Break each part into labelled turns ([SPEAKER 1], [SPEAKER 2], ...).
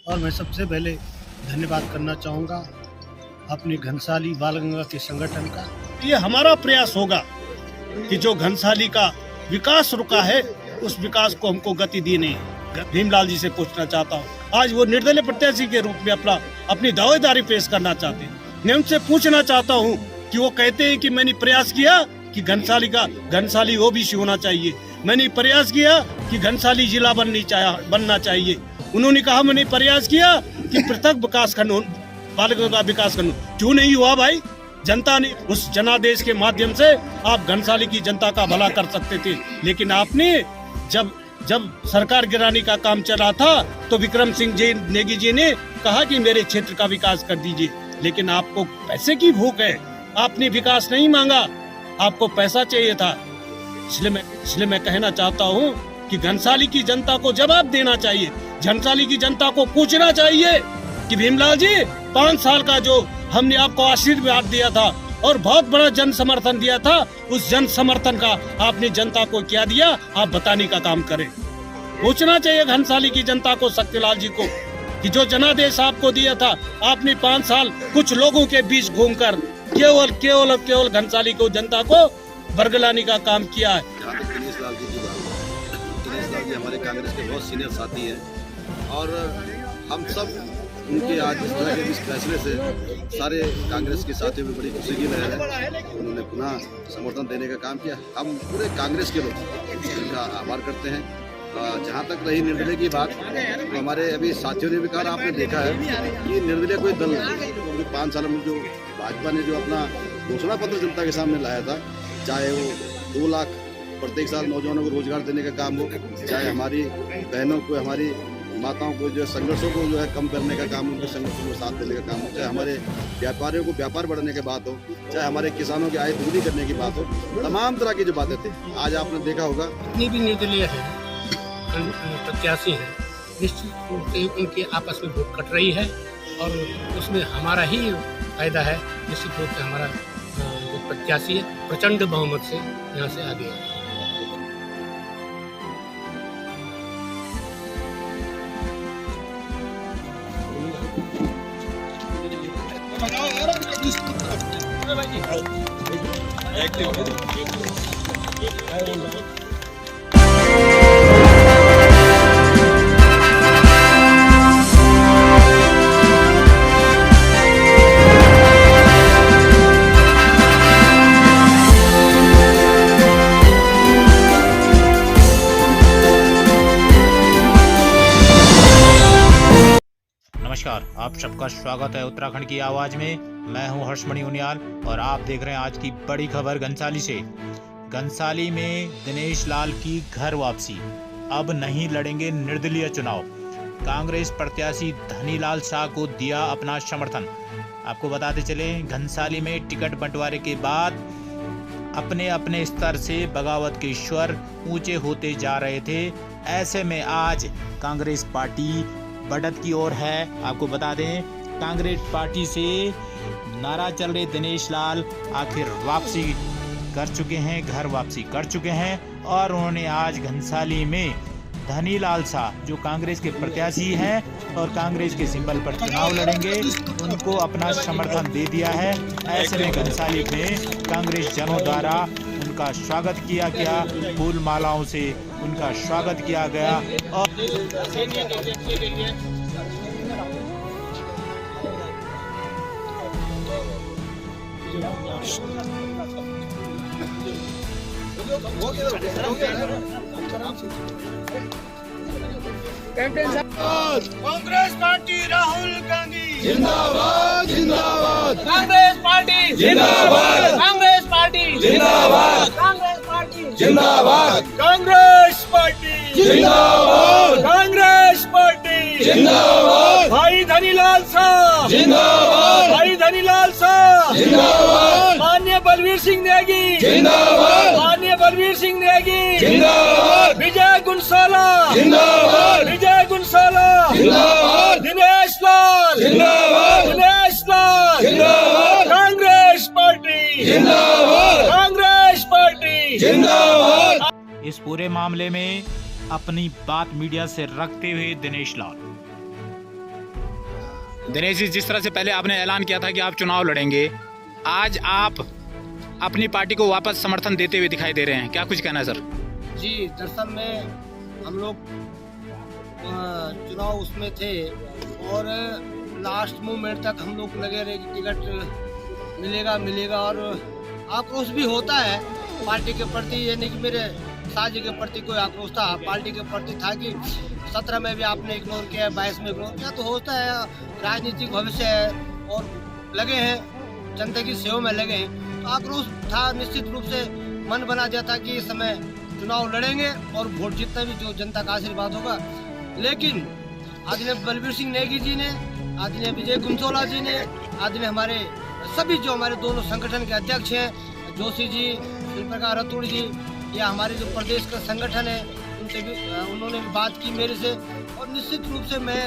[SPEAKER 1] और मैं सबसे पहले धन्यवाद करना चाहूँगा अपनी घनसाली बाल गंगा के संगठन का। ये हमारा प्रयास होगा कि जो घनसाली का विकास रुका है उस विकास को हमको गति देनी है। भीमलाल जी से पूछना चाहता हूँ, आज वो निर्दलीय प्रत्याशी के रूप में अपनी दावेदारी पेश करना चाहते हैं। मैं उनसे पूछना चाहता हूँ कि वो कहते हैं कि मैंने प्रयास किया कि घनसाली ओबीसी होना चाहिए, मैंने प्रयास किया कि घनसाली जिला बनना चाहिए। उन्होंने कहा मैंने प्रयास किया कि पृथक विकास खंड बाल गंगा विकास खंड। क्यों नहीं हुआ भाई? जनता ने उस जनादेश के माध्यम से आप घनसाली की जनता का भला कर सकते थे, लेकिन आपने जब सरकार गिराने का काम चला था तो विक्रम सिंह नेगी जी ने कहा कि मेरे क्षेत्र का विकास कर दीजिए, लेकिन आपको पैसे की भूख है, आपने विकास नहीं मांगा, आपको पैसा चाहिए था। इसलिए मैं कहना चाहता हूँ कि घनसाली की जनता को जवाब देना चाहिए। घनसाली की जनता को पूछना चाहिए कि भीमलाल जी 5 साल का जो हमने आपको आशीर्वाद दिया था और बहुत बड़ा जन समर्थन दिया था, उस जन समर्थन का आपने जनता को क्या दिया, आप बताने का काम करें। पूछना चाहिए घनसाली की जनता को, शक्तिलाल जी को, कि जो जनादेश आपको दिया था आपने 5 साल कुछ लोगों के बीच घूमकर केवल घनसाली को जनता को बरगलाने का काम किया है।
[SPEAKER 2] दिनेश लाल जी हमारे कांग्रेस के बहुत सीनियर साथी हैं और हम सब उनके आज इस तरह के इस फैसले से सारे कांग्रेस के साथियों में बड़ी खुशी की लहर है। उन्होंने पुनः समर्थन देने का काम किया। हम पूरे कांग्रेस के लोग उनका आभार करते हैं। जहाँ तक रही निर्दलीय की बात, तो हमारे अभी साथियों ने भी कहा, आपने देखा है कि निर्दलीय कोई दल नहीं, क्योंकि 5 साल में जो भाजपा ने जो अपना घोषणा पत्र जनता के सामने लाया था, चाहे वो 2 लाख प्रत्येक साल नौजवानों को रोजगार देने का काम हो, चाहे हमारी बहनों को, हमारी माताओं को जो संघर्षों को जो है कम करने का काम, उनके संघर्षों को साथ देने का काम हो, चाहे हमारे व्यापारियों को व्यापार बढ़ाने की बात हो, चाहे हमारे किसानों की आय दोगुनी करने की बात हो, तमाम तरह की जो बातें थी आज आपने देखा होगा।
[SPEAKER 3] जितनी भी निर्दलीय है प्रत्याशी है, निश्चित रूप से उनके आपस में वोट कट रही है और उसमें हमारा ही फायदा है। निश्चित रूप से हमारा जो प्रत्याशी है प्रचंड बहुमत से यहाँ से आगे है।
[SPEAKER 4] नमस्कार, आप सबका स्वागत है उत्तराखंड की आवाज में। मैं हूं हर्षमणि उनियाल और आप देख रहे हैं आज की बड़ी खबर घनसाली से। घनसाली में दिनेश लाल की घर वापसी, अब नहीं लड़ेंगे निर्दलीय चुनाव। कांग्रेस प्रत्याशी धनीलाल शाह को दिया अपना समर्थन। आपको बताते चले, घनसाली में टिकट बंटवारे के बाद अपने अपने स्तर से बगावत के स्वर ऊंचे होते जा रहे थे। ऐसे में आज कांग्रेस पार्टी बढ़त की ओर है। आपको बता दें, कांग्रेस पार्टी से नाराज चल रहे दिनेश लाल आखिर वापसी कर चुके हैं, घर वापसी कर चुके हैं और उन्होंने आज घनसाली में धनीलाल शाह जो कांग्रेस के प्रत्याशी हैं और कांग्रेस के सिंबल पर चुनाव लड़ेंगे, उनको अपना समर्थन दे दिया है। ऐसे में घनसाली में कांग्रेस जनों द्वारा उनका स्वागत किया गया, फूल मालाओं से उनका स्वागत किया गया और
[SPEAKER 1] कांग्रेस पार्टी राहुल गांधी
[SPEAKER 5] जिंदाबाद जिंदाबाद,
[SPEAKER 3] कांग्रेस पार्टी
[SPEAKER 5] जिंदाबाद,
[SPEAKER 3] कांग्रेस पार्टी
[SPEAKER 5] जिंदाबाद,
[SPEAKER 3] कांग्रेस पार्टी
[SPEAKER 5] जिंदाबाद,
[SPEAKER 1] कांग्रेस पार्टी
[SPEAKER 5] जिंदाबाद,
[SPEAKER 1] कांग्रेस पार्टी
[SPEAKER 5] जिंदाबाद,
[SPEAKER 1] भाई धनीलाल शाह
[SPEAKER 5] जिंदाबाद,
[SPEAKER 1] भाई धनीलाल शाह
[SPEAKER 5] जिंदाबाद,
[SPEAKER 1] माननीय बलवीर सिंह नेगी
[SPEAKER 5] जिंदाबाद,
[SPEAKER 1] माननीय बलवीर सिंह नेगी
[SPEAKER 5] जिंदाबाद,
[SPEAKER 1] विजय गुनसाला
[SPEAKER 5] जिंदाबाद,
[SPEAKER 1] विजय गुनसाला
[SPEAKER 5] जिंदाबाद,
[SPEAKER 1] दिनेश लाल
[SPEAKER 5] जिंदाबाद,
[SPEAKER 1] दिनेश लाल
[SPEAKER 5] जिंदाबाद,
[SPEAKER 1] कांग्रेस पार्टी
[SPEAKER 5] जिंदाबाद,
[SPEAKER 1] कांग्रेस पार्टी
[SPEAKER 5] जिंदाबाद।
[SPEAKER 4] इस पूरे मामले में अपनी बात मीडिया से रखते हुए दिनेश लाल, दिनेश जी, जिस तरह से पहले आपने ऐलान किया था कि आप चुनाव लड़ेंगे, आज आप अपनी पार्टी को वापस समर्थन देते हुए दिखाई दे रहे हैं, क्या कुछ कहना है सर?
[SPEAKER 6] जी, दरअसल में हम लोग चुनाव उसमें थे और लास्ट मोमेंट तक हम लोग लगे रहे कि टिकट मिलेगा और आक्रोश भी होता है पार्टी के प्रति, यानी कि मेरे साजी के प्रति कोई आक्रोश था, पार्टी के प्रति था कि 17 में भी आपने इग्नोर किया, 22 में इग्नोर किया, तो होता है, राजनीतिक भविष्य है और लगे हैं जनता की सेवा में लगे हैं, तो आक्रोश था। निश्चित रूप से मन बना दिया था कि इस समय चुनाव लड़ेंगे और वोट जितना भी जो जनता का आशीर्वाद होगा। लेकिन आदरणीय बलबीर सिंह नेगी जी ने, आदरणीय विजय कुंसोला जी ने, आदरणीय हमारे सभी जो हमारे दोनों संगठन के अध्यक्ष हैं, जोशी जी, शिवप्रकाश रतूड़ जी, या हमारे जो प्रदेश का संगठन है, उनसे भी उन्होंने भी बात की मेरे से, और निश्चित रूप से मैं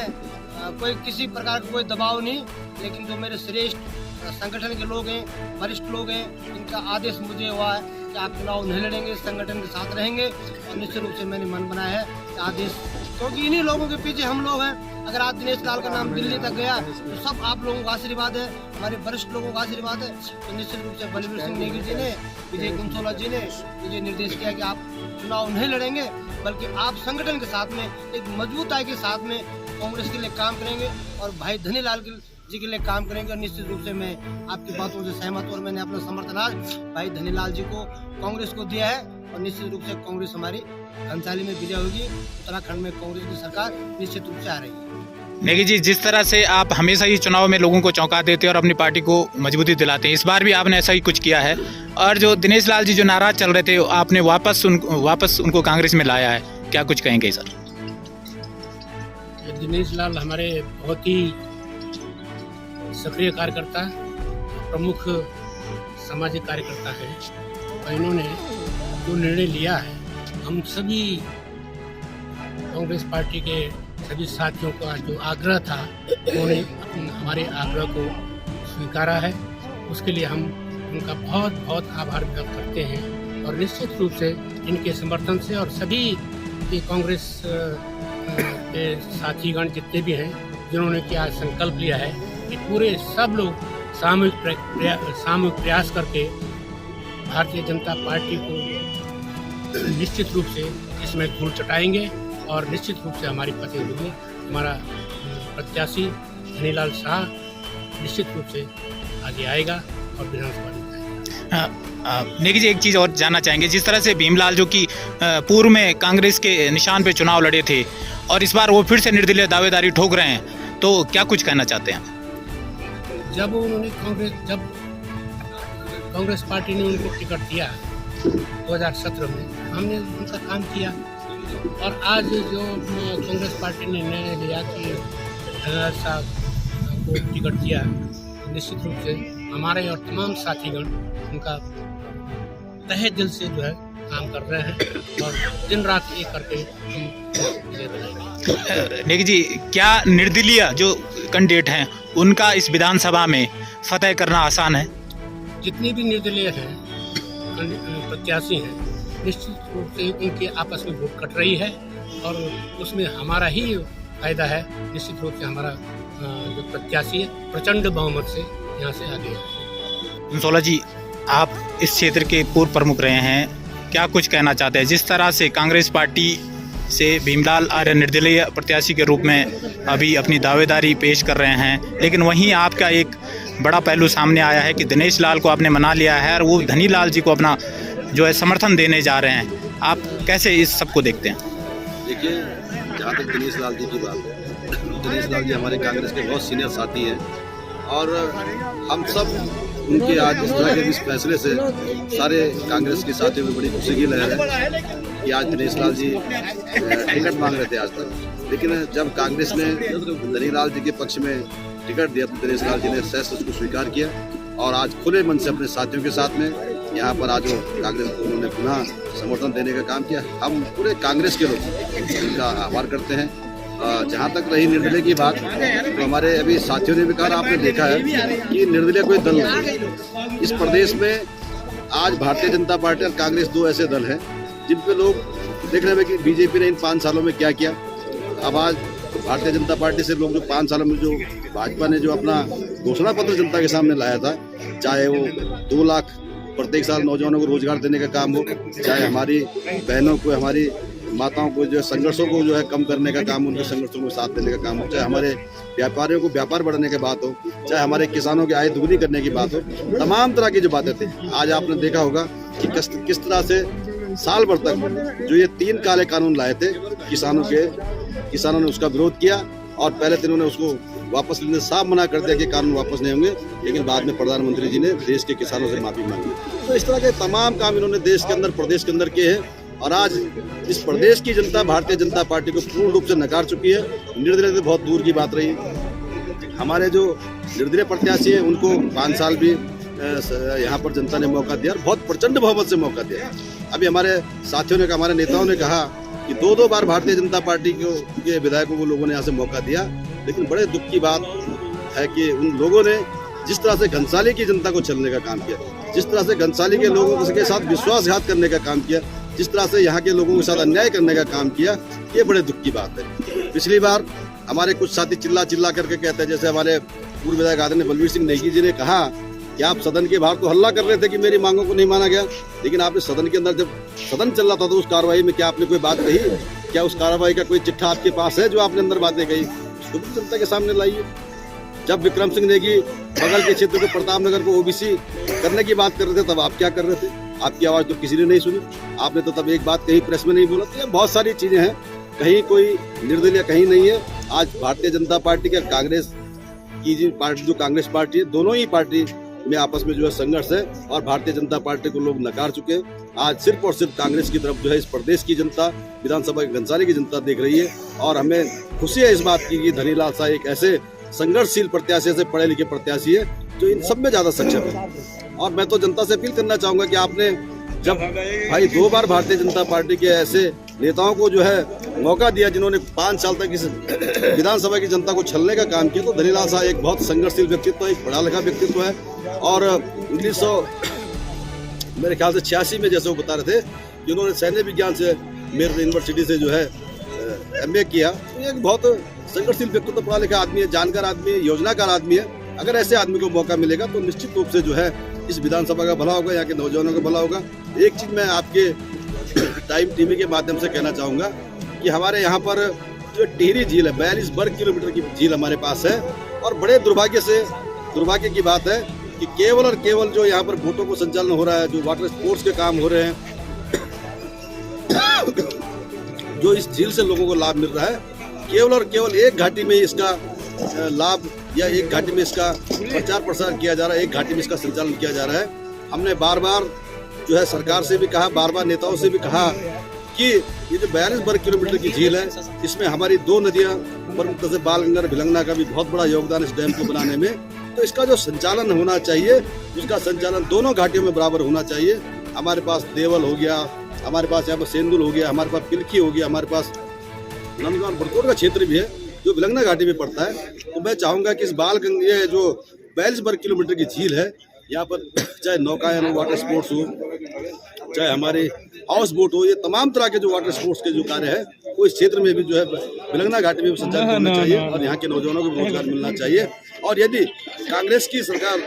[SPEAKER 6] कोई किसी प्रकार का कोई दबाव नहीं, लेकिन जो मेरे श्रेष्ठ संगठन के लोग हैं, वरिष्ठ लोग हैं, इनका आदेश मुझे हुआ है कि आप चुनाव नहीं लड़ेंगे, संगठन के साथ रहेंगे, और निश्चित रूप से मैंने मन बनाया है कि आदेश, क्योंकि इन्हीं लोगों के पीछे हम लोग हैं। अगर आज दिनेश लाल का नाम दिल्ली तक गया तो सब आप लोगों का आशीर्वाद है, हमारे वरिष्ठ लोगों का आशीर्वाद है। तो निश्चित रूप से बलबीर सिंह नेगी जी ने, विजय कुंसोला जी ने मुझे निर्देश किया कि आप चुनाव नहीं लड़ेंगे, बल्कि आप संगठन के साथ में एक मजबूताई के साथ में कांग्रेस के लिए काम करेंगे और भाई धनीलाल जी के लिए काम करेंगे। और निश्चित रूप से मैं आपकी बातों से सहमत, और मैंने अपना समर्थन आज भाई धनीलाल जी को, कांग्रेस को दिया है, और निश्चित रूप से कांग्रेस हमारी घनसाली में विजय होगी। उत्तराखंड में कांग्रेस की सरकार निश्चित रूप से आ रही है।
[SPEAKER 4] नेगी जी, जिस तरह से आप हमेशा ही चुनाव में लोगों को चौंका देते हैं और अपनी पार्टी को मजबूती दिलाते हैं, इस बार भी आपने ऐसा ही कुछ किया है, और जो दिनेश लाल जी जो नाराज चल रहे थे, आपने वापस उनको कांग्रेस में लाया है, क्या कुछ कहेंगे सर?
[SPEAKER 3] दिनेश लाल हमारे बहुत ही सक्रिय कार्यकर्ता, प्रमुख सामाजिक कार्यकर्ता है, और इन्होंने जो निर्णय लिया है, हम सभी कांग्रेस पार्टी के सभी साथियों का जो आग्रह था, उन्होंने हमारे आग्रह को स्वीकारा है। उसके लिए हम उनका बहुत बहुत आभार व्यक्त करते हैं, और निश्चित रूप से इनके समर्थन से और सभी के कांग्रेस के साथीगण जितने भी हैं, जिन्होंने क्या संकल्प लिया है कि पूरे सब लोग सामूहिक प्रयास करके भारतीय जनता पार्टी को निश्चित रूप से इसमें धूल चटाएंगे, और निश्चित रूप से हमारी प्रतिनिधि, हमारा प्रत्याशी धनीलाल शाह निश्चित रूप से आगे आएगा और विधानसभा में जाएगा।
[SPEAKER 4] नेगी जी, एक चीज़ और जानना चाहेंगे, जिस तरह से भीमलाल जो कि पूर्व में कांग्रेस के निशान पे चुनाव लड़े थे और इस बार वो फिर से निर्दलीय दावेदारी ठोक रहे हैं, तो क्या कुछ कहना चाहते हैं?
[SPEAKER 3] जब कांग्रेस पार्टी ने उनको टिकट दिया 2017 में, हमने उनका काम किया, और आज जो कांग्रेस पार्टी ने निर्णय लिया कि धनीलाल साहब को टिकट दिया, निश्चित रूप से हमारे और तमाम साथीगण उनका तहे दिल से जो है काम कर रहे हैं, और दिन रात एक करके हम विजय बनाएंगे।
[SPEAKER 4] नेगी जी, क्या निर्दलीय जो कैंडिडेट हैं उनका इस विधानसभा में फतह करना आसान है?
[SPEAKER 3] जितनी भी निर्दलीय हैं प्रत्याशी हैं, निश्चित रूप से उनके आपस में वोट कट रही है, और उसमें हमारा ही फायदा है। निश्चित रूप से हमारा जो प्रत्याशी है प्रचंड बहुमत से यहाँ से आगे है।
[SPEAKER 4] कुंसोला जी, आप इस क्षेत्र के पूर्व प्रमुख रहे हैं, क्या कुछ कहना चाहते हैं? जिस तरह से कांग्रेस पार्टी से भीमलाल आर्य निर्दलीय प्रत्याशी के रूप में अभी अपनी दावेदारी पेश कर रहे हैं, लेकिन वहीं आपका एक बड़ा पहलू सामने आया है कि दिनेश लाल को आपने मना लिया है और वो धनीलाल जी को अपना जो है समर्थन देने जा रहे हैं, आप कैसे इस सबको देखते हैं?
[SPEAKER 2] देखिए, जहाँ तक दिनेश लाल जी की बात है, दिनेश लाल जी हमारे कांग्रेस के बहुत सीनियर साथी हैं, और हम सब उनके आज इस तरह के इस फैसले से सारे कांग्रेस के साथियों को बड़ी खुशी की लहर है कि आज दिनेश लाल जी टिकट मांग रहे थे आज तक, लेकिन जब कांग्रेस ने धनीलाल जी के पक्ष में टिकट दिया तो दिनेश लाल जी ने सहज उसको स्वीकार किया, और आज खुले मन से अपने साथियों के साथ में यहाँ पर आज कांग्रेस को उन्होंने पुनः समर्थन देने का काम किया। हम पूरे कांग्रेस के लोग इनका आभार करते हैं। जहाँ तक रही निर्दलीय की बात, तो हमारे अभी साथियों ने भी कहा, आपने देखा है कि निर्दलीय कोई दल नहीं इस प्रदेश में। आज भारतीय जनता पार्टी और कांग्रेस दो ऐसे दल हैं जिन पे लोग देख रहे हैं कि बीजेपी ने इन 5 सालों में क्या किया। अब आज तो भारतीय जनता पार्टी से लोग जो 5 सालों में जो भाजपा ने जो अपना घोषणा पत्र जनता के सामने लाया था, चाहे वो 2 लाख प्रत्येक साल नौजवानों को रोजगार देने का काम हो, चाहे हमारी बहनों को, हमारी माताओं को जो है संघर्षों को जो है कम करने का काम हो, उनके संघर्षों को साथ देने का काम हो, चाहे हमारे व्यापारियों को व्यापार बढ़ाने की बात हो, चाहे हमारे किसानों की आय दुगनी करने की बात हो, तमाम तरह की जो बातें थी आज आपने देखा होगा कि किस तरह से साल भर तक जो ये 3 काले कानून लाए थे किसानों ने उसका विरोध किया और पहले दिन उन्होंने उसको वापस लेने साफ मना कर दिया कि कानून वापस नहीं होंगे, लेकिन बाद में प्रधानमंत्री जी ने देश के किसानों से माफी मांगी। तो इस तरह के तमाम काम इन्होंने देश के अंदर, प्रदेश के अंदर किए हैं और आज इस प्रदेश की जनता भारतीय जनता पार्टी को पूर्ण रूप से नकार चुकी है। निर्दलीय तो बहुत दूर की बात रही। हमारे जो निर्दलीय प्रत्याशी हैं उनको 5 साल भी यहाँ पर जनता ने मौका दिया और बहुत प्रचंड बहुमत से मौका दिया। अभी हमारे साथियों ने, हमारे नेताओं ने कहा कि 2-2 बार भारतीय जनता पार्टी के विधायकों को लोगों ने यहाँ से मौका दिया, लेकिन बड़े दुख की बात है कि उन लोगों ने जिस तरह से घनसाली की जनता को छलने का काम किया, जिस तरह से घनसाली के लोगों के साथ विश्वासघात करने का काम किया, जिस तरह से यहाँ के लोगों के साथ अन्याय करने का काम किया, ये बड़े दुख की बात है। पिछली बार हमारे कुछ साथी चिल्ला करके कहते हैं, जैसे हमारे पूर्व विधायक आदरणीय बलवीर सिंह नेगी जी ने कहा कि आप सदन के बाहर तो हल्ला कर रहे थे कि मेरी मांगों को नहीं माना गया, लेकिन आपने सदन के अंदर जब सदन चल रहा था तो उस कार्रवाई में क्या आपने कोई बात कही? क्या उस कार्रवाई का कोई चिट्ठा आपके पास है जो आपने अंदर बातें कही? उसको भी जनता के सामने लाइए। जब विक्रम सिंह नेगी बगल के क्षेत्र को, प्रताप नगर को ओबीसी करने की बात कर रहे थे, तब आप क्या कर रहे थे? आपकी आवाज तो किसी ने नहीं सुनी। आपने तो तब एक बात कही, प्रेस में नहीं बोला। तो ये बहुत सारी चीजें हैं, कहीं कोई निर्दलीय कहीं नहीं है। आज भारतीय जनता पार्टी का कांग्रेस की जो कांग्रेस पार्टी है, दोनों ही पार्टी में आपस में जो है संघर्ष है और भारतीय जनता पार्टी को लोग नकार चुके हैं। आज सिर्फ और सिर्फ कांग्रेस की तरफ जो है इस प्रदेश की जनता, विधानसभा की घनसाली की जनता देख रही है और हमें खुशी है इस बात की कि धनीलाल शाह एक ऐसे संघर्षशील प्रत्याशी से पढ़े लिखे प्रत्याशी है जो इन सब में ज्यादा सक्षम है। और मैं तो जनता से अपील करना चाहूंगा कि आपने जब भाई 2 बार भारतीय जनता पार्टी के ऐसे नेताओं को जो है मौका दिया जिन्होंने 5 साल तक इस विधानसभा की जनता को छलने का काम किया, तो धनीलाल शाह एक बहुत संघर्षशील व्यक्तित्व, एक पढ़ा लिखा व्यक्तित्व है। और 1900 मेरे ख्याल से 86 में जैसे वो बता रहे थे, जिन्होंने सैन्य विज्ञान से मेरठ यूनिवर्सिटी से जो है MA किया, तो एक बहुत संघर्षशील व्यक्तित्व, पढ़ा लिखा आदमी है, जानकार आदमी है, योजनाकार आदमी है। अगर ऐसे आदमी को मौका मिलेगा तो निश्चित रूप से जो है इस विधानसभा का भला होगा, यहाँ के नौजवानों का भला होगा। एक चीज मैं आपके टाइम टीवी के माध्यम से कहना चाहूंगा कि हमारे यहाँ पर जो टिहरी झील है, 42 वर्ग किलोमीटर की झील हमारे पास है और बड़े दुर्भाग्य की बात है कि केवल और केवल जो यहाँ पर बोटों को संचालन हो रहा है, जो वाटर स्पोर्ट्स के काम हो रहे हैं, जो इस झील से लोगों को लाभ मिल रहा है, केवल और केवल एक घाटी में इसका लाभ या एक घाटी में इसका प्रचार प्रसार किया जा रहा है, एक घाटी में इसका संचालन किया जा रहा है। हमने बार बार जो है सरकार से भी कहा, बार बार नेताओं से भी कहा कि ये जो 42 वर्ग किलोमीटर की झील है, इसमें हमारी 2 नदियां प्रमुख से बालगंगा भिलंगना का भी बहुत बड़ा योगदान इस डैम को बनाने में। तो इसका जो संचालन होना चाहिए, उसका संचालन दोनों घाटियों में बराबर होना चाहिए। हमारे पास देवल हो गया, हमारे पास यहाँ पर सेंदुल हो गया, हमारे पास पिलखी हो गया, हमारे पास नंदगांव बड़कोट का क्षेत्र भी है जो भिलंगना घाटी में पड़ता है। तो मैं चाहूंगा कि इस बालगंगा, ये जो 42 वर्ग किलोमीटर की झील है, यहाँ पर चाहे नौकायन हो, वाटर स्पोर्ट्स हो, चाहे हमारे हाउस बोट हो, ये तमाम तरह के जो वाटर स्पोर्ट्स के जो कार्य है वो इस क्षेत्र में भी जो है भिलंगना घाटी में भी संचालित होना चाहिए और यहाँ के नौजवानों को रोजगार मिलना चाहिए। और यदि कांग्रेस की सरकार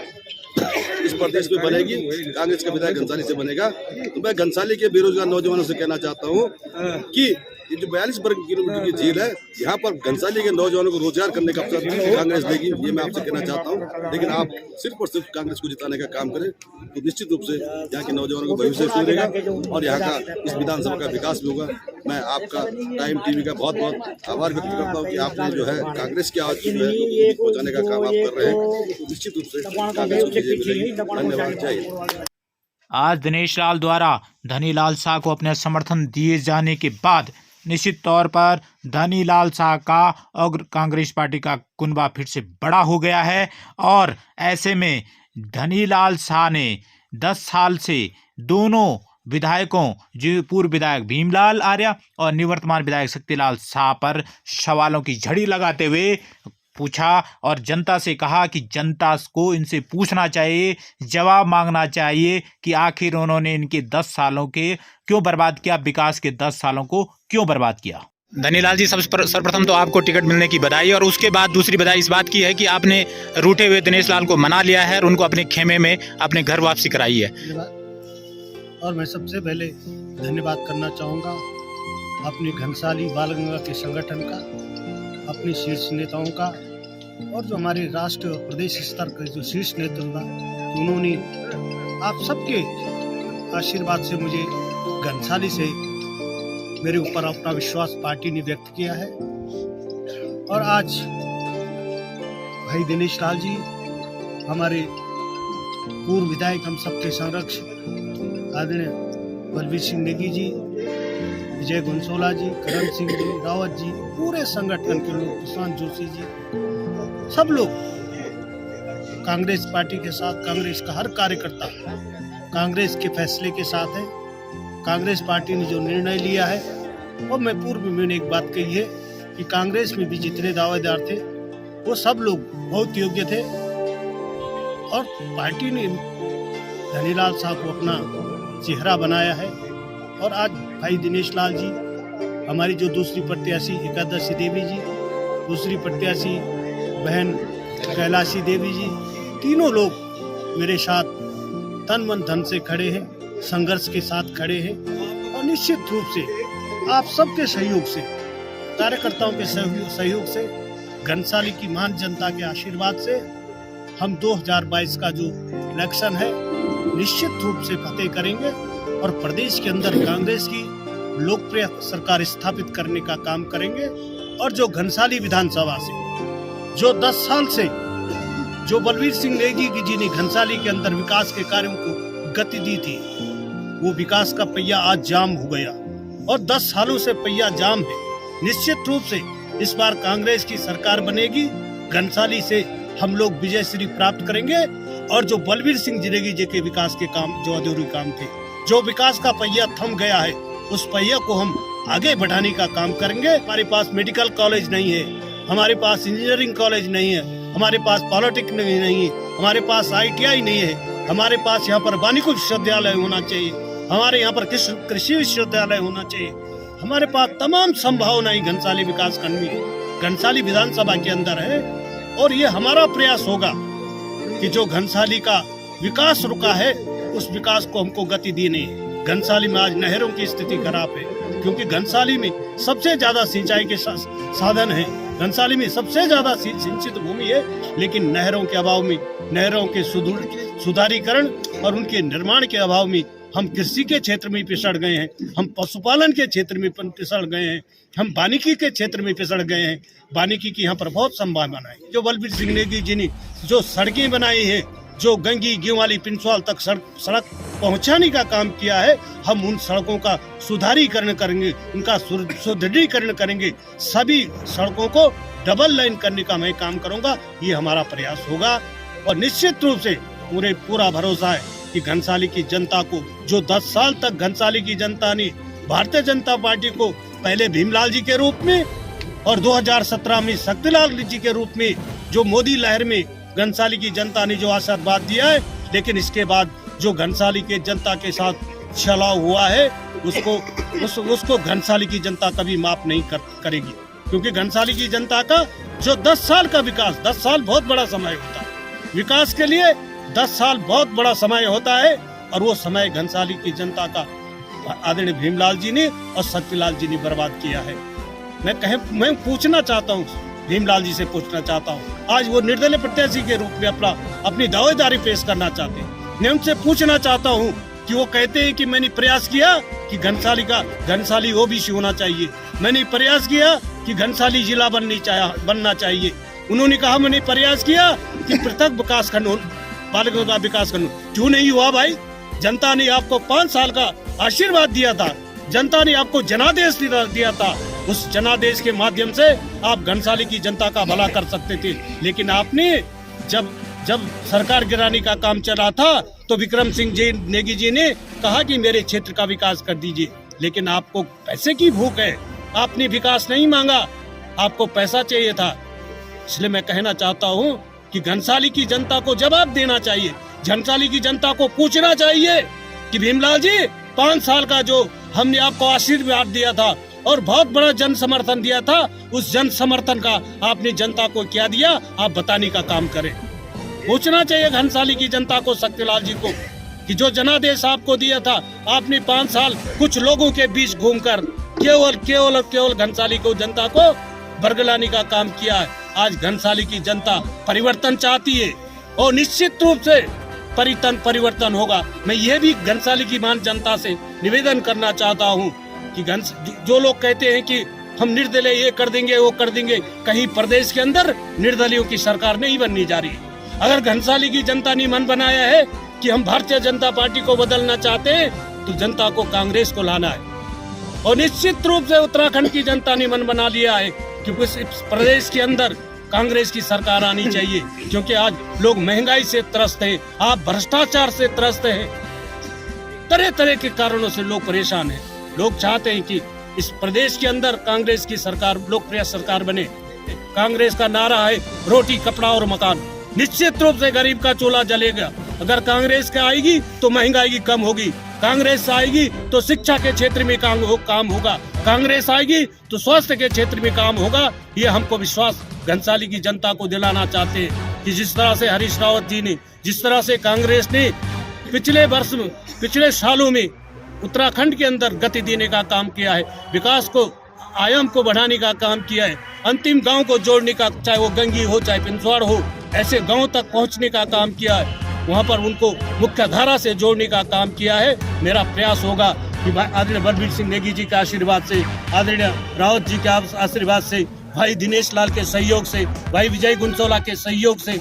[SPEAKER 2] इस प्रदेश में बनेगी, कांग्रेस का विधायक घनसाली से बनेगा, तो मैं घनसाली के बेरोजगार नौजवानों से कहना चाहता हूँ कि ये जो 42 वर्ग किलोमीटर की झील है, यहाँ पर घनसाली के नौजवानों को रोजगार करने का अवसर कांग्रेस देगी, ये मैं आपसे कहना चाहता हूँ। लेकिन आप सिर्फ और सिर्फ कांग्रेस को जिताने का काम करें तो निश्चित रूप से यहाँ के नौजवानों को भविष्य सुधरेगा और यहाँ का इस विधानसभा का विकास भी होगा। मैं आपका टाइम टीवी का बहुत बहुत आभार व्यक्त करता हूँ कि आपने जो है कांग्रेस की आवाज जो है लोगों तक पहुँचाने का काम आप कर रहे हैं, तो निश्चित रूप से कांग्रेस को विजय मिलेगी। धन्यवाद, जय हिंद।
[SPEAKER 4] आज दिनेश लाल द्वारा धनीलाल शाह को अपने समर्थन दिए जाने के बाद निश्चित तौर पर धनीलाल शाह का और कांग्रेस पार्टी का कुनबा फिर से बड़ा हो गया है। और ऐसे में धनीलाल शाह ने 10 साल से दोनों विधायकों, जो पूर्व विधायक भीमलाल आर्य और निवर्तमान विधायक शक्तिलाल शाह पर सवालों की झड़ी लगाते हुए पूछा और जनता से कहा कि जनता को इनसे पूछना चाहिए, जवाब मांगना चाहिए कि आखिर उन्होंने इनके 10 सालों के क्यों बर्बाद किया, विकास के 10 सालों को क्यों बर्बाद किया। धनीलाल जी, सर्वप्रथम तो आपको टिकट मिलने की बधाई, और उसके बाद दूसरी बधाई इस बात की है कि आपने रूठे हुए दिनेश लाल को मना लिया है और उनको अपने खेमे में अपने घर वापसी कराई है।
[SPEAKER 1] और मैं सबसे पहले धन्यवाद करना चाहूँगा अपनी घनसाली बाल गंगा के संगठन का, अपने शीर्ष नेताओं का, और जो हमारे राष्ट्र और प्रदेश स्तर के जो शीर्ष नेतृत्व उन्होंने आप सबके आशीर्वाद से मुझे घनसाली से मेरे ऊपर अपना विश्वास पार्टी ने व्यक्त किया है। और आज भाई दिनेश लाल जी, हमारे पूर्व विधायक, हम सबके संरक्षक आदरणीय बलवीर सिंह नेगी जी, विजय गुंसोला जी, करण सिंह जी, रावत जी, पूरे संगठन के लोग, प्रशांत जोशी जी, सब लोग कांग्रेस पार्टी के साथ, कांग्रेस का हर कार्यकर्ता कांग्रेस के फैसले के साथ है। कांग्रेस पार्टी ने जो निर्णय लिया है, और मैं पूर्व में मैंने एक बात कही है कि कांग्रेस में भी जितने दावेदार थे वो सब लोग बहुत योग्य थे, और पार्टी ने धनीलाल साहब को अपना चेहरा बनाया है। और आज भाई दिनेश लाल जी, हमारी जो दूसरी प्रत्याशी एकादशी देवी जी, दूसरी प्रत्याशी बहन कैलाशी देवी जी, तीनों लोग मेरे साथ तन मन धन से खड़े हैं, संघर्ष के साथ खड़े हैं। और निश्चित रूप से आप सबके सहयोग से, कार्यकर्ताओं के सहयोग से, घनसाली की महान जनता के आशीर्वाद से हम 2022 का जो इलेक्शन है निश्चित रूप से फतेह करेंगे, और प्रदेश के अंदर कांग्रेस की लोकप्रिय सरकार स्थापित करने का काम करेंगे। और जो घनसाली विधानसभा से जो 10 साल से जो बलवीर सिंह नेगी जी ने घनसाली के अंदर विकास के कार्यों को गति दी थी, वो विकास का पहिया आज जाम हो गया, और 10 सालों से पहिया जाम है। निश्चित रूप से इस बार कांग्रेस की सरकार बनेगी, घनसाली से हम लोग विजय श्री प्राप्त करेंगे। और जो बलवीर सिंह नेगी जी के विकास के काम, जो अधूरे काम थे, जो विकास का पहिया थम गया है, उस पहिया को हम आगे बढ़ाने का काम करेंगे। हमारे पास मेडिकल कॉलेज नहीं है, हमारे पास इंजीनियरिंग कॉलेज नहीं है, हमारे पास पॉलिटेक्निक नहीं है, हमारे पास ITI नहीं है, हमारे पास यहाँ पर वानिकी विश्वविद्यालय होना चाहिए, हमारे यहाँ पर कृषि विश्वविद्यालय होना चाहिए। हमारे पास तमाम संभावनाएं घनसाली विकास करनी घनसाली विधानसभा के अंदर है। और ये हमारा प्रयास होगा कि जो घनसाली का विकास रुका है, उस विकास को हमको गति देनी है। घनसाली में आज नहरों की स्थिति खराब है, क्योंकि घनसाली में सबसे ज्यादा सिंचाई के साधन है, घनसाली में सबसे ज्यादा सिंचित भूमि है, लेकिन नहरों के अभाव में, नहरों के सुधारीकरण और उनके निर्माण के अभाव में हम कृषि के क्षेत्र में पिछड़ गए हैं, हम पशुपालन के क्षेत्र में पिछड़ गए हैं, हम वानिकी के क्षेत्र में पिछड़ गए हैं। वानिकी की यहाँ पर बहुत संभावना है। जो बलवीर सिंह नेगी जी ने जो सड़कें बनाई है, जो गंगी गेवाली पिंसवाल तक सड़क पहुंचाने का काम किया है, हम उन सड़कों का सुधारीकरण करेंगे, उनका सुदृढ़ीकरण करेंगे। सभी सड़कों को डबल लाइन करने का मैं काम करूंगा, ये हमारा प्रयास होगा। और निश्चित रूप से मुझे पूरा भरोसा है कि घनसाली की जनता को, जो 10 साल तक घनसाली की जनता ने भारतीय जनता पार्टी को पहले भीमलाल जी के रूप में और 2017 में शक्तिलाल जी के रूप में, जो मोदी लहर में घनसाली की जनता ने जो आशीर्वाद दिया है, लेकिन इसके बाद जो घनसाली के जनता के साथ छलाव हुआ है, उसको घनसाली की जनता कभी माफ नहीं करेगी। क्योंकि घनसाली की जनता का जो 10 साल का विकास, 10 साल बहुत बड़ा समय होता है विकास के लिए, 10 साल बहुत बड़ा समय होता है, और वो समय घनसाली की जनता का आदरणीय भीमलाल जी ने और शक्तिलाल जी ने बर्बाद किया है। मैं पूछना चाहता हूँ, भीमलाल जी से पूछना चाहता हूँ, आज वो निर्दलीय प्रत्याशी के रूप में अपनी दावेदारी पेश करना चाहते हैं। मैं उनसे पूछना चाहता हूँ कि वो कहते हैं कि मैंने प्रयास किया कि घनसाली OBC होना चाहिए, मैंने प्रयास किया कि घनसाली जिला बनना चाहिए। उन्होंने कहा मैंने प्रयास किया कि पृथक विकास खंड, बालिका विकास खंड। क्यों नहीं हुआ भाई? जनता ने आपको 5 साल का आशीर्वाद दिया था, जनता ने आपको जनादेश दिया था, उस जनादेश के माध्यम से आप घनसाली की जनता का भला कर सकते थे। लेकिन आपने जब सरकार गिराने का काम चला था, तो विक्रम सिंह नेगी जी ने कहा कि मेरे क्षेत्र का विकास कर दीजिए, लेकिन आपको पैसे की भूख है, आपने विकास नहीं मांगा, आपको पैसा चाहिए था। इसलिए मैं कहना चाहता हूँ कि घनसाली की जनता को जवाब देना चाहिए, घनसाली की जनता को पूछना चाहिए कि भीमलाल जी 5 साल का जो हमने आपको आशीर्वाद दिया था, और बहुत बड़ा जन समर्थन दिया था। उस जन समर्थन का आपने जनता को क्या दिया, आप बताने का काम करें। पूछना चाहिए घनसाली की जनता को, शक्तिलाल जी को, कि जो जनादेश आपको दिया था, आपने 5 साल कुछ लोगों के बीच घूमकर केवल घनसाली को, जनता को बरगलाने का काम किया है। आज घनसाली की जनता परिवर्तन चाहती है और निश्चित रूप से परिवर्तन होगा। मैं ये भी घनसाली की मान जनता से निवेदन करना चाहता हूँ कि जो लोग कहते हैं कि हम निर्दलीय ये कर देंगे वो कर देंगे, कहीं प्रदेश के अंदर निर्दलियों की सरकार नहीं बननी जा रही है। अगर घनसाली की जनता ने मन बनाया है कि हम भारतीय जनता पार्टी को बदलना चाहते हैं, तो जनता को कांग्रेस को लाना है। और निश्चित रूप से उत्तराखंड की जनता ने मन बना लिया है कि इस प्रदेश के अंदर कांग्रेस की सरकार आनी चाहिए, क्योंकि आज लोग महंगाई से त्रस्त हैं, आप भ्रष्टाचार से त्रस्त हैं, तरह तरह के कारणों से लोग परेशान हैं। लोग चाहते हैं कि इस प्रदेश के अंदर कांग्रेस की सरकार लोकप्रिय सरकार बने। कांग्रेस का नारा है रोटी कपड़ा और मकान। निश्चित रूप से गरीब का चूल्हा जलेगा। अगर कांग्रेस का आएगी तो महंगाई कम होगी, कांग्रेस आएगी तो शिक्षा के क्षेत्र में काम होगा, कांग्रेस आएगी तो स्वास्थ्य के क्षेत्र में काम होगा। ये हमको विश्वास घनसाली की जनता को दिलाना चाहते हैं कि जिस तरह से हरीश रावत जी ने, जिस तरह से कांग्रेस ने पिछले सालों में उत्तराखंड के अंदर गति देने का काम किया है, विकास को आयाम को बढ़ाने का काम किया है, अंतिम गांव को जोड़ने का, चाहे वो गंगी हो चाहे पिंसवाड़ हो, ऐसे गांव तक पहुंचने का काम किया है, वहां पर उनको मुख्य धारा से जोड़ने का काम किया है। मेरा प्रयास होगा कि आदरणीय बलबीर सिंह नेगी जी के आशीर्वाद से, आदरणीय रावत जी के आशीर्वाद से, भाई दिनेश लाल के सहयोग से, भाई विजय गुंसोला के सहयोग से,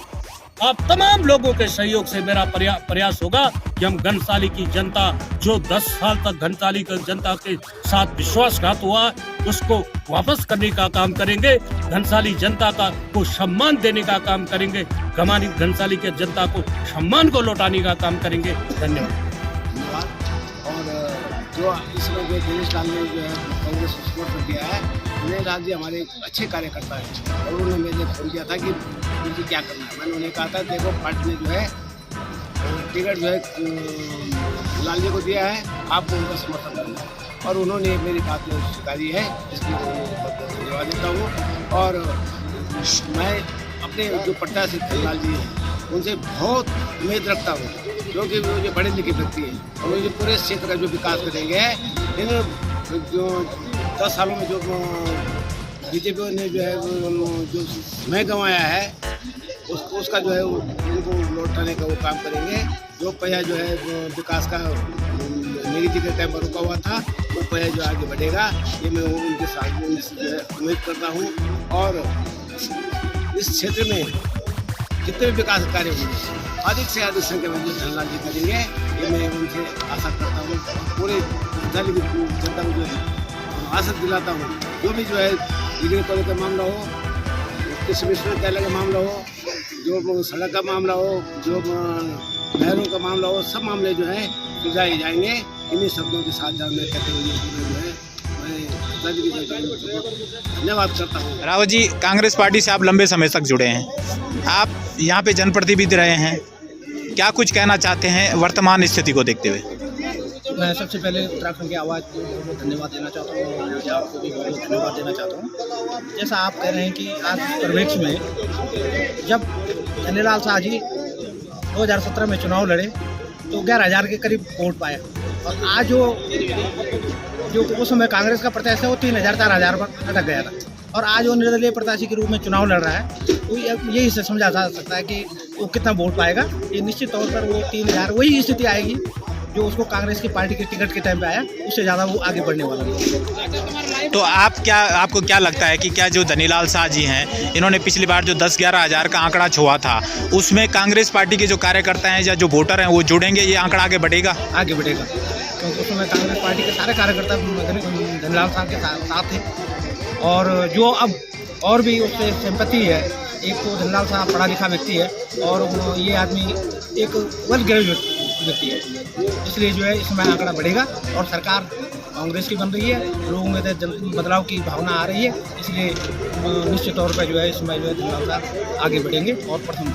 [SPEAKER 1] आप तमाम लोगों के सहयोग से मेरा प्रयास होगा कि हम घनसाली की जनता, जो 10 साल तक घनसाली की जनता के साथ विश्वासघात हुआ, उसको वापस करने का काम करेंगे। घनसाली जनता को सम्मान देने का काम करेंगे। घनसाली की जनता को सम्मान को लौटाने का काम करेंगे। धन्यवाद।
[SPEAKER 6] और जो इसमें जो दिनेश लाल ने जो है कांग्रेस को सपोर्ट कर दिया है, दिनेश लाल जी हमारे अच्छे कार्यकर्ता हैं और उन्होंने मेरे फोन किया था कि मुझे क्या करना है। मैंने उन्हें कहा था देखो पार्टी ने जो है टिकट जो है लाल जी को दिया है, आपको उनका समर्थन करना है और उन्होंने मेरी बात में स्वीकारी है, इसलिए धन्यवाद देता हूँ। और मैं अपने जो प्रत्याशी लाल जी हैं उनसे बहुत उम्मीद रखता हूँ, क्योंकि वो जो बड़े लिखे व्यक्ति हैं और वो पूरे क्षेत्र का जो विकास करेंगे। इन जो 10 सालों में जो बीजेपी ने जो है जो समय गंवाया है उसका जो है उनको लौटाने का वो काम करेंगे। जो पहिया जो है विकास का नेगी जी के टाइम पर रुका हुआ था, वो पहिया जो आगे बढ़ेगा, ये मैं उनके साथ जो है उम्मीद करता हूँ। और इस क्षेत्र में जितने भी विकास कार्य होंगे अधिक से अधिक संख्या में जो धनलाल जी करेंगे, ये मैं उनसे आशा करता हूँ। पूरे जनता को जो आशा दिलाता हूँ, जो भी जो है डिग्री कॉलेज का मामला हो, कृषि विश्वविद्यालय का मामला हो, जो सड़क का मामला हो, जो नहरों का मामला हो, सब मामले जो है सुलझाए जाएंगे। इन्हीं शब्दों के साथ मैं कहते हुए जो है धन्यवाद करता हूँ।
[SPEAKER 4] रावत जी, कांग्रेस पार्टी से आप लंबे समय तक जुड़े हैं, आप यहाँ पे जनप्रतिनिधि रहे हैं, क्या कुछ कहना चाहते हैं वर्तमान स्थिति को देखते हुए?
[SPEAKER 7] मैं सबसे पहले उत्तराखंड की आवाज़ को धन्यवाद देना चाहता हूँ और आपको भी बहुत धन्यवाद देना चाहता हूँ। जैसा आप कह रहे हैं कि आज परिवेश में जब धनीलाल शाह जी 2017 में चुनाव लड़े तो 11,000 के करीब वोट पाए और आज जो उस समय कांग्रेस का प्रत्याशी है वो 3,000-4,000 पर अटक गया था और आज वो निर्दलीय प्रत्याशी के रूप में चुनाव लड़ रहा है। तो यही से समझा जा सकता है कि वो कितना वोट पाएगा। ये निश्चित तौर पर वो 3,000 वही स्थिति आएगी जो उसको कांग्रेस की पार्टी के टिकट के टाइम पे आया, उससे ज़्यादा वो आगे बढ़ने वाला है।
[SPEAKER 4] तो आपको क्या लगता है कि क्या जो धनीलाल शाह जी हैं, इन्होंने पिछली बार जो 10-11 हज़ार का आंकड़ा छुआ था, उसमें कांग्रेस पार्टी के जो कार्यकर्ता हैं या जो वोटर हैं वो जुड़ेंगे, ये आंकड़ा आगे बढ़ेगा?
[SPEAKER 7] आगे बढ़ेगा, क्योंकि उसमें कांग्रेस पार्टी के सारे कार्यकर्ता धनीलाल शाह के साथ थे और जो अब और भी उससे सिंपैथी है। एक तो धनीलाल शाह पढ़ा लिखा व्यक्ति है और ये आदमी एक वेल ग्रेजुएट व्यक्ति है, इसलिए जो है इसमें आंकड़ा बढ़ेगा और सरकार कांग्रेस की बन रही है, लोगों में बदलाव की भावना आ रही है, इसलिए निश्चित तौर पर जो है इसमें जो है धनीलाल शाह आगे बढ़ेंगे और प्रथम